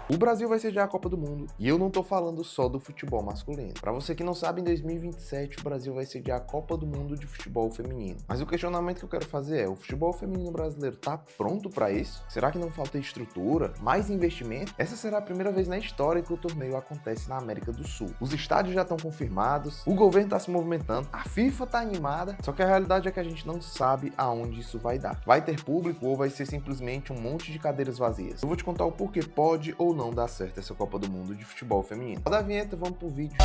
O Brasil vai sediar a Copa do Mundo e eu não tô falando só do futebol masculino. Pra você que não sabe, em 2027 o Brasil vai sediar a Copa do Mundo de futebol feminino. Mas o questionamento que eu quero fazer é: o futebol feminino brasileiro tá pronto pra isso? Será que não falta estrutura, mais investimento? Essa será a primeira vez na história que o torneio acontece na América do Sul. Os estádios já estão confirmados, o governo tá se movimentando, a FIFA tá animada, só que a realidade é que a gente não sabe aonde isso vai dar. Vai ter público ou vai ser simplesmente um monte de cadeiras vazias? Eu vou te contar o porquê pode ou não dar certo essa Copa do Mundo de futebol feminino. Roda a vinheta, vamos pro vídeo.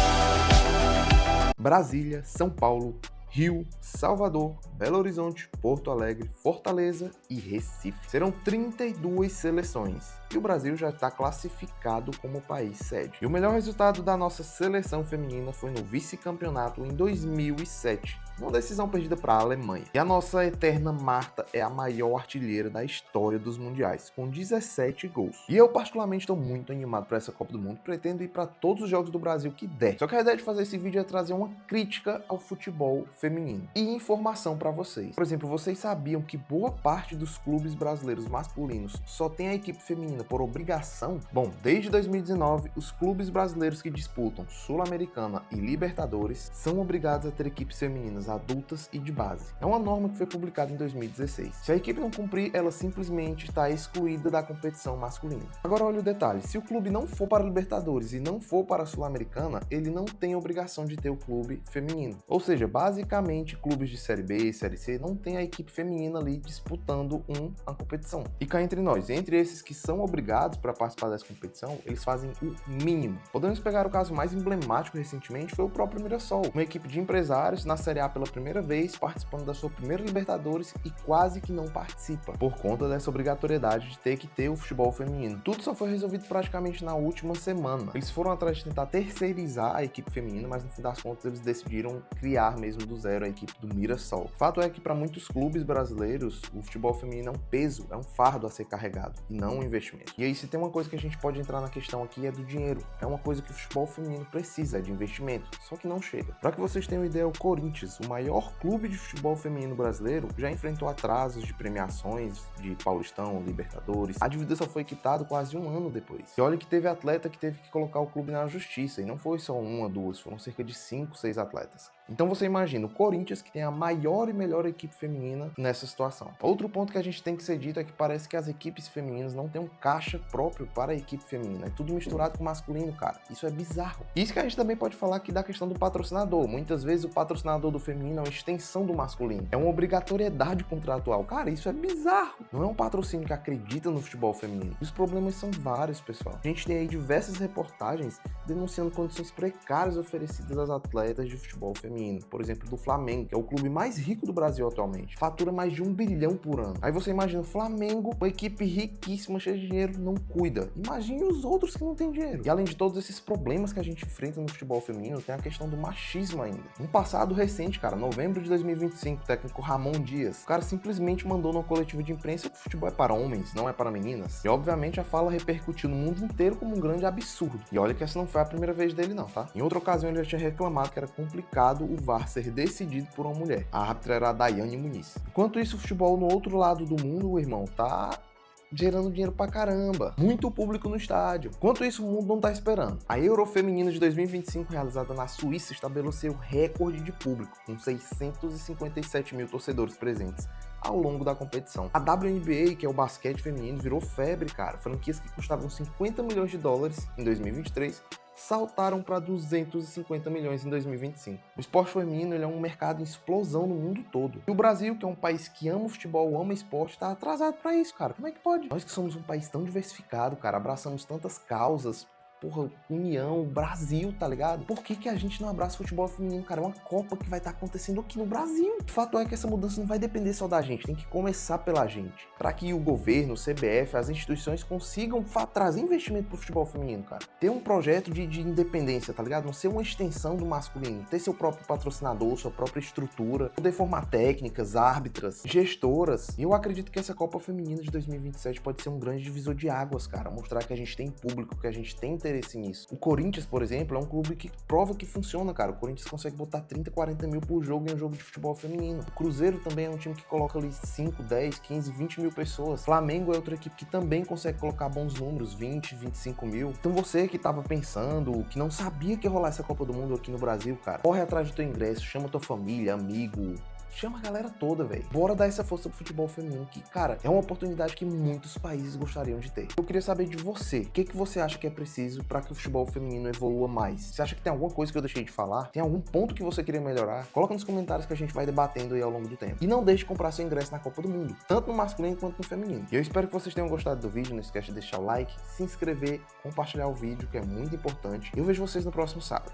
Brasília, São Paulo, Rio, Salvador, Belo Horizonte, Porto Alegre, Fortaleza e Recife. Serão 32 seleções e o Brasil já está classificado como país sede. E o melhor resultado da nossa seleção feminina foi no vice-campeonato em 2007, uma decisão perdida para a Alemanha. E a nossa eterna Marta é a maior artilheira da história dos mundiais, com 17 gols. E eu particularmente estou muito animado para essa Copa do Mundo, pretendo ir para todos os jogos do Brasil que der. Só que a ideia de fazer esse vídeo é trazer uma crítica ao futebol feminino e informação para vocês. Por exemplo, vocês sabiam que boa parte dos clubes brasileiros masculinos só tem a equipe feminina por obrigação? Bom, desde 2019, os clubes brasileiros que disputam Sul-Americana e Libertadores são obrigados a ter equipes femininas adultas e de base. É uma norma que foi publicada em 2016. Se a equipe não cumprir, ela simplesmente está excluída da competição masculina. Agora olha o detalhe: se o clube não for para a Libertadores e não for para a Sul-Americana, ele não tem a obrigação de ter o clube feminino. Ou seja, basicamente, clubes de Série B e Série C não tem a equipe feminina ali disputando uma competição. E cá entre nós, entre esses que são obrigados para participar dessa competição, eles fazem o mínimo. Podemos pegar o caso mais emblemático recentemente, foi o próprio Mirassol, uma equipe de empresários na Série A pela primeira vez, participando da sua primeira Libertadores e quase que não participa, por conta dessa obrigatoriedade de ter que ter o futebol feminino. Tudo só foi resolvido praticamente na última semana. Eles foram atrás de tentar terceirizar a equipe feminina, mas no fim das contas eles decidiram criar mesmo do zero a equipe do Mirassol. O fato é que para muitos clubes brasileiros, o futebol feminino é um peso, é um fardo a ser carregado e não um investimento. E aí, se tem uma coisa que a gente pode entrar na questão aqui, é do dinheiro. É uma coisa que o futebol feminino precisa, é de investimento, só que não chega. Para que vocês tenham ideia, o Corinthians, o maior clube de futebol feminino brasileiro, já enfrentou atrasos de premiações de Paulistão, Libertadores. A dívida só foi quitada quase um ano depois. E olha que teve atleta que teve que colocar o clube na justiça, e não foi só uma, duas, foram cerca de 5, 6 atletas. Então você imagina, o Corinthians que tem a maior e melhor equipe feminina nessa situação. Outro ponto que a gente tem que ser dito é que parece que as equipes femininas não têm um caixa próprio para a equipe feminina. É tudo misturado com o masculino, cara. Isso é bizarro. Isso que a gente também pode falar aqui da questão do patrocinador. Muitas vezes o patrocinador do feminino é uma extensão do masculino. É uma obrigatoriedade contratual. Cara, isso é bizarro. Não é um patrocínio que acredita no futebol feminino. E os problemas são vários, pessoal. A gente tem aí diversas reportagens denunciando condições precárias oferecidas às atletas de futebol feminino. Por exemplo, do Flamengo, que é o clube mais rico do Brasil atualmente. Fatura mais de 1 bilhão por ano. Aí você imagina o Flamengo, uma equipe riquíssima, cheia de dinheiro, não cuida. Imagine os outros que não têm dinheiro. E além de todos esses problemas que a gente enfrenta no futebol feminino, tem a questão do machismo ainda. Um passado recente, cara, novembro de 2025, o técnico Ramon Dias, o cara simplesmente mandou numa coletiva de imprensa que o futebol é para homens, não é para meninas. E obviamente a fala repercutiu no mundo inteiro como um grande absurdo. E olha que essa não foi a primeira vez dele não, tá? Em outra ocasião ele já tinha reclamado que era complicado o VAR ser decidido por uma mulher. A árbitra era a Daiane Muniz. Enquanto isso, o futebol no outro lado do mundo, irmão, tá gerando dinheiro pra caramba. Muito público no estádio. Enquanto isso, o mundo não tá esperando. A Euro Feminina de 2025, realizada na Suíça, estabeleceu recorde de público, com 657 mil torcedores presentes ao longo da competição. A WNBA, que é o basquete feminino, virou febre, cara. Franquias que custavam 50 milhões de dólares em 2023 saltaram para 250 milhões em 2025. O esporte feminino ele é um mercado em explosão no mundo todo. E o Brasil, que é um país que ama futebol, ama esporte, tá atrasado para isso, cara. Como é que pode? Nós que somos um país tão diversificado, cara, abraçamos tantas causas, porra, União, Brasil, tá ligado? Por que a gente não abraça o futebol feminino, cara? É uma Copa que vai estar acontecendo aqui no Brasil. O fato é que essa mudança não vai depender só da gente, tem que começar pela gente. Para que o governo, o CBF, as instituições consigam trazer investimento pro futebol feminino, cara. Ter um projeto de independência, tá ligado? Não ser uma extensão do masculino. Ter seu próprio patrocinador, sua própria estrutura, poder formar técnicas, árbitras, gestoras. E eu acredito que essa Copa Feminina de 2027 pode ser um grande divisor de águas, cara. Mostrar que a gente tem público, que a gente tem interesse interesse nisso. O Corinthians, por exemplo, é um clube que prova que funciona, cara. O Corinthians consegue botar 30, 40 mil por jogo em um jogo de futebol feminino. O Cruzeiro também é um time que coloca ali 5, 10, 15, 20 mil pessoas. Flamengo é outra equipe que também consegue colocar bons números, 20, 25 mil. Então você que tava pensando, que não sabia que ia rolar essa Copa do Mundo aqui no Brasil, cara, corre atrás do teu ingresso, chama tua família, amigo, chama a galera toda, velho. Bora dar essa força pro futebol feminino, que, cara, é uma oportunidade que muitos países gostariam de ter. Eu queria saber de você, o que você acha que é preciso para que o futebol feminino evolua mais? Você acha que tem alguma coisa que eu deixei de falar? Tem algum ponto que você queria melhorar? Coloca nos comentários que a gente vai debatendo aí ao longo do tempo. E não deixe de comprar seu ingresso na Copa do Mundo, tanto no masculino quanto no feminino. E eu espero que vocês tenham gostado do vídeo, não esquece de deixar o like, se inscrever, compartilhar o vídeo, que é muito importante. Eu vejo vocês no próximo sábado.